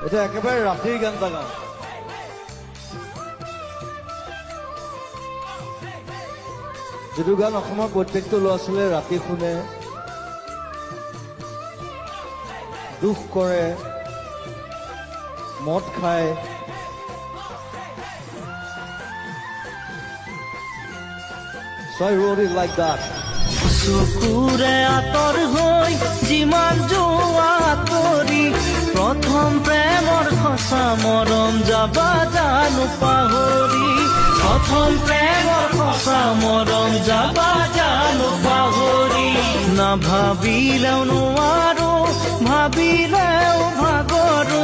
এটা একেবাৰে ৰাতিৰ গান এটা গাওঁ। যিটো গান অসমৰ প্ৰত্যেকটো ল'ৰা ছোৱালীয়ে ৰাতি শুনে, দুখ কৰে, মদ খায়, so I wrote it like that. চকুৰে আঁতৰ হৈ যিমান যোৱা কৰি প্ৰথম প্ৰেমৰ সঁচা মৰম যাবা জানো পাহৰি, প্ৰথম প্ৰেমৰ সঁচা মৰম যাবা জানো পাহৰি। নাভাবিলেও নোৱাৰো, ভাবিলেও ভাগৰো,